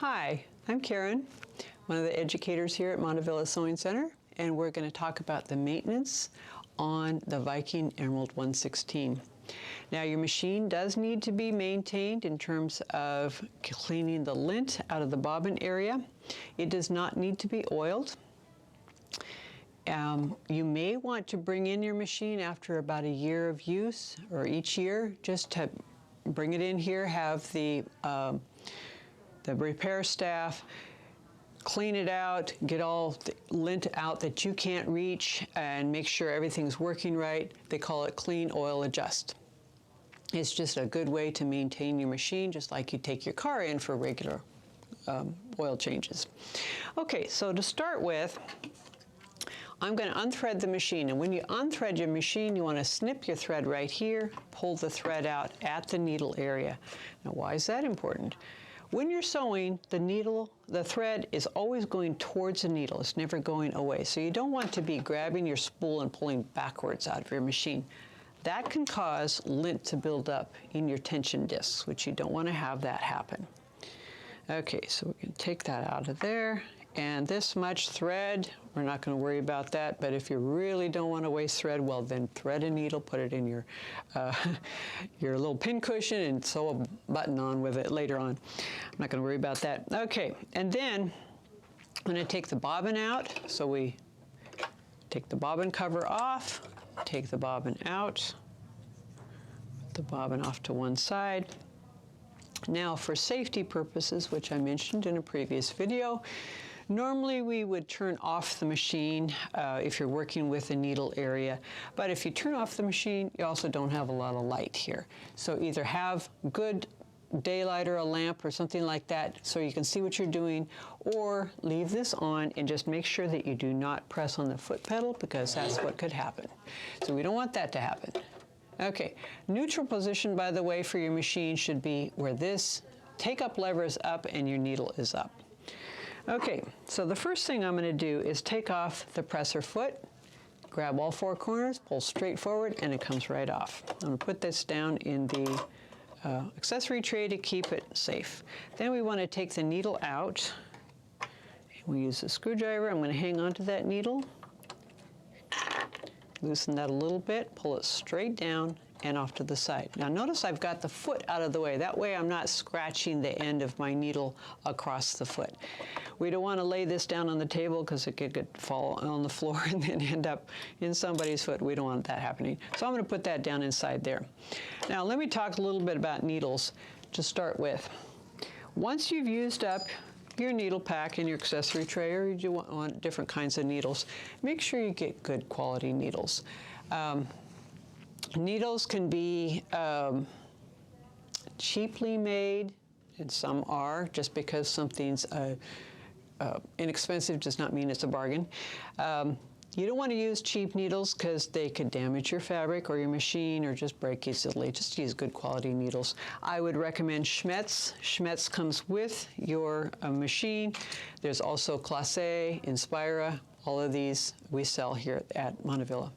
Hi, I'm Karen, one of the educators here at Montavilla Sewing Center, and we're going to talk about the maintenance on the Viking Emerald 116. Now, your machine does need to be maintained in terms of cleaning the lint out of the bobbin area. It does not need to be oiled. You may want to bring in your machine after about a year of use, or each year, just to bring it in here, have the repair staff clean it out, get all the lint out that you can't reach, and make sure everything's working right. They call it clean, oil, adjust. It's just a good way to maintain your machine, just like you take your car in for regular oil changes. Okay, so to start with, I'm going to unthread the machine, and when you unthread your machine, you want to snip your thread right here, pull the thread out at the needle area. Now, why is that important? When you're sewing, the thread is always going towards the needle. It's never going away. So you don't want to be grabbing your spool and pulling backwards out of your machine. That can cause lint to build up in your tension discs, which you don't want to have that happen. Okay, so we can take that out of there. And this much thread, we're not going to worry about that, but if you really don't want to waste thread, well then thread a needle, put it in your little pin cushion and sew a button on with it later on. I'm not going to worry about that. Okay, and then I'm going to take the bobbin out. So we take the bobbin cover off, take the bobbin out, put the bobbin off to one side. Now for safety purposes, which I mentioned in a previous video, normally we would turn off the machine if you're working with a needle area, but if you turn off the machine, you also don't have a lot of light here. So either have good daylight or a lamp or something like that so you can see what you're doing, or leave this on and just make sure that you do not press on the foot pedal, because that's what could happen. So we don't want that to happen. Okay, neutral position, by the way, for your machine should be where this take-up lever is up and your needle is up. Okay, so the first thing I'm going to do is take off the presser foot, grab all four corners, pull straight forward, and it comes right off. I'm going to put this down in the accessory tray to keep it safe. Then we want to take the needle out. We use a screwdriver. I'm going to hang on to that needle, loosen that a little bit, pull it straight down and off to the side. Now notice I've got the foot out of the way. That way I'm not scratching the end of my needle across the foot. We don't want to lay this down on the table because it could fall on the floor and then end up in somebody's foot. We don't want that happening. So I'm going to put that down inside there. Now let me talk a little bit about needles to start with. Once you've used up your needle pack in your accessory tray, or you want different kinds of needles, make sure you get good quality needles. Needles can be cheaply made, and some are. Just because something's inexpensive does not mean it's a bargain. You don't want to use cheap needles because they could damage your fabric or your machine or just break easily. Just use good quality needles. I would recommend Schmetz. Schmetz comes with your machine. There's also Classe, Inspira. All of these we sell here at Montavilla.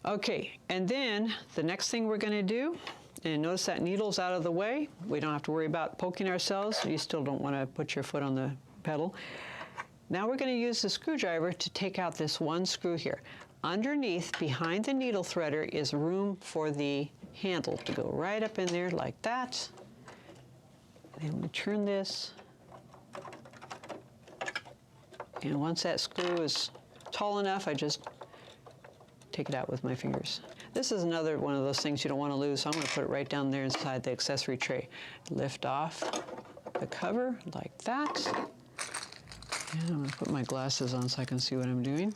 Okay, and then the next thing we're going to do, and notice that needle's out of the way. We don't have to worry about poking ourselves. You still don't want to put your foot on the pedal. Now we're going to use the screwdriver to take out this one screw here. Underneath, behind the needle threader, is room for the handle to go right up in there like that. Then we turn this. And once that screw is tall enough, I just take it out with my fingers. This is another one of those things you don't want to lose, so I'm going to put it right down there inside the accessory tray. Lift off the cover like that. And I'm going to put my glasses on so I can see what I'm doing.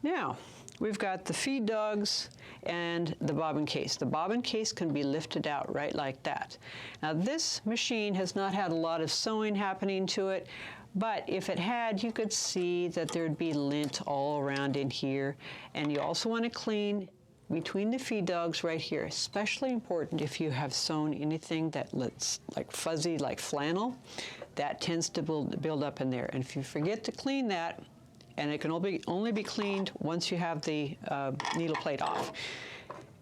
Now, we've got the feed dogs and the bobbin case. The bobbin case can be lifted out right like that. Now, this machine has not had a lot of sewing happening to it, but if it had, you could see that there'd be lint all around in here. And you also want to clean between the feed dogs right here. Especially important if you have sewn anything that looks like fuzzy, like flannel. That tends to build up in there. And if you forget to clean that, and it can only be cleaned once you have the needle plate off.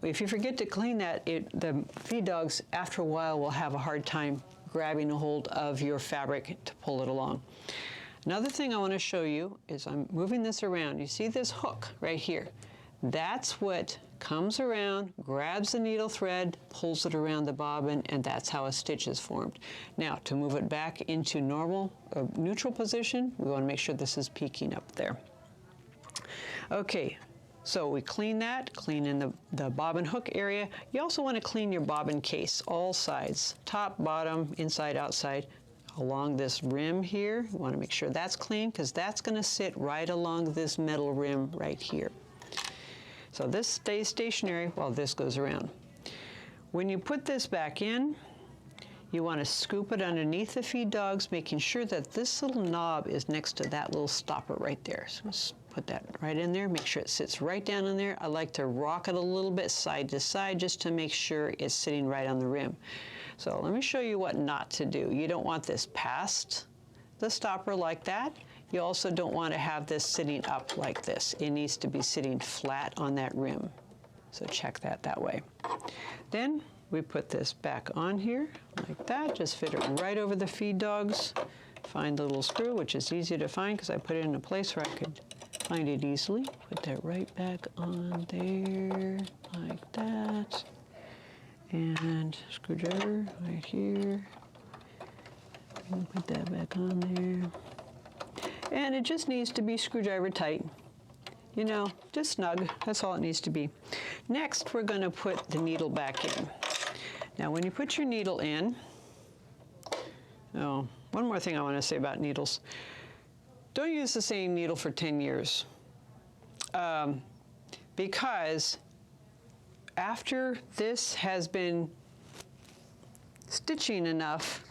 If you forget to clean that, the feed dogs after a while will have a hard time grabbing a hold of your fabric to pull it along. Another thing I want to show you is I'm moving this around. You see this hook right here? That's what comes around, grabs the needle thread, pulls it around the bobbin, and that's how a stitch is formed. Now, to move it back into normal, neutral position, we want to make sure this is peeking up there. Okay, so we clean that, clean in the bobbin hook area. You also want to clean your bobbin case, all sides, top, bottom, inside, outside. Along this rim here, you want to make sure that's clean because that's going to sit right along this metal rim right here. So this stays stationary while this goes around. When you put this back in, you want to scoop it underneath the feed dogs, making sure that this little knob is next to that little stopper right there. So just put that right in there, make sure it sits right down in there. I like to rock it a little bit side to side just to make sure it's sitting right on the rim. So let me show you what not to do. You don't want this past the stopper like that. You also don't want to have this sitting up like this. It needs to be sitting flat on that rim. So check that way. Then we put this back on here like that. Just fit it right over the feed dogs. Find the little screw, which is easy to find because I put it in a place where I could find it easily. Put that right back on there like that. And screwdriver right here. And put that back on there. And it just needs to be screwdriver tight. You know, just snug. That's all it needs to be. Next, we're going to put the needle back in. Now, when you put your needle in, oh, one more thing I want to say about needles. Don't use the same needle for 10 years. Because after this has been stitching enough,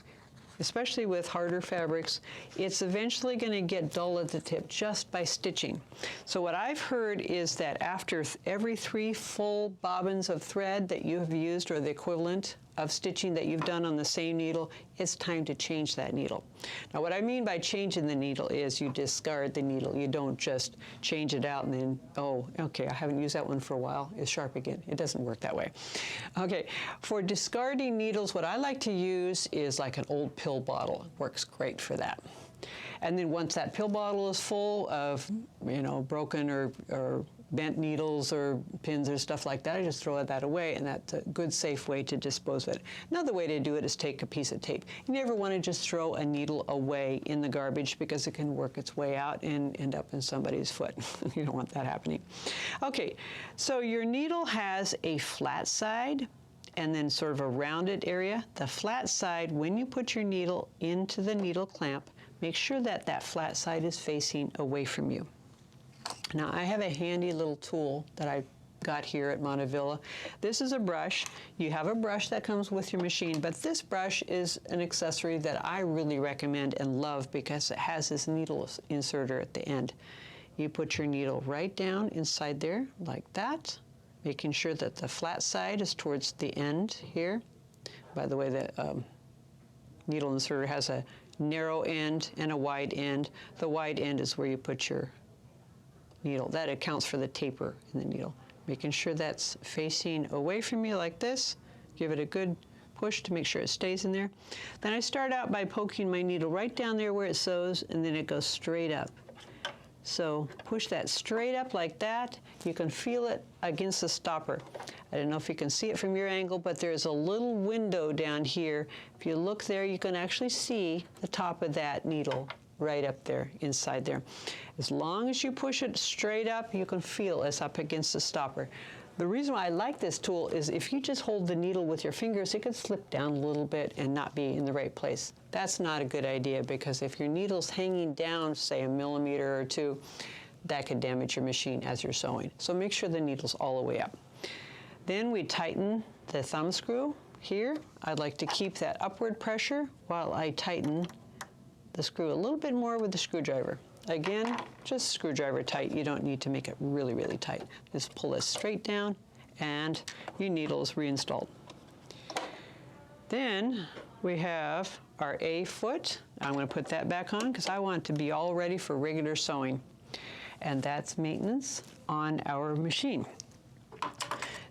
especially with harder fabrics, it's eventually going to get dull at the tip just by stitching. So what I've heard is that after every 3 full bobbins of thread that you have used, or the equivalent of stitching that you've done on the same needle, it's time to change that needle. Now what I mean by changing the needle is you discard the needle. You don't just change it out and then, oh, okay, I haven't used that one for a while, it's sharp again. It doesn't work that way. Okay, for discarding needles, what I like to use is like an old pill bottle. It works great for that. And then once that pill bottle is full of, you know, broken or bent needles or pins or stuff like that, I just throw that away, and that's a good, safe way to dispose of it. Another way to do it is take a piece of tape. You never want to just throw a needle away in the garbage because it can work its way out and end up in somebody's foot. You don't want that happening. Okay, so your needle has a flat side and then sort of a rounded area. The flat side, when you put your needle into the needle clamp, make sure that that flat side is facing away from you. Now, I have a handy little tool that I got here at Montavilla. This is a brush. You have a brush that comes with your machine, but this brush is an accessory that I really recommend and love because it has this needle inserter at the end. You put your needle right down inside there like that, making sure that the flat side is towards the end here. By the way, the needle inserter has a narrow end and a wide end. The wide end is where you put your needle. That accounts for the taper in the needle. Making sure that's facing away from you like this. Give it a good push to make sure it stays in there. Then I start out by poking my needle right down there where it sews, and then it goes straight up. So push that straight up like that. You can feel it against the stopper. I don't know if you can see it from your angle, but there's a little window down here. If you look there, you can actually see the top of that needle right up there, inside there. As long as you push it straight up, you can feel it's up against the stopper. The reason why I like this tool is if you just hold the needle with your fingers, it could slip down a little bit and not be in the right place. That's not a good idea because if your needle's hanging down, say 1 millimeter or 2, that could damage your machine as you're sewing. So make sure the needle's all the way up. Then we tighten the thumb screw here. I'd like to keep that upward pressure while I tighten the screw a little bit more with the screwdriver. Again, just screwdriver tight. You don't need to make it really, really tight. Just pull this straight down and your needle is reinstalled. Then we have our A foot. I'm going to put that back on because I want it to be all ready for regular sewing. And that's maintenance on our machine.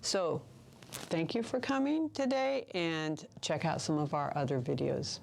So Thank you for coming today, and check out some of our other videos.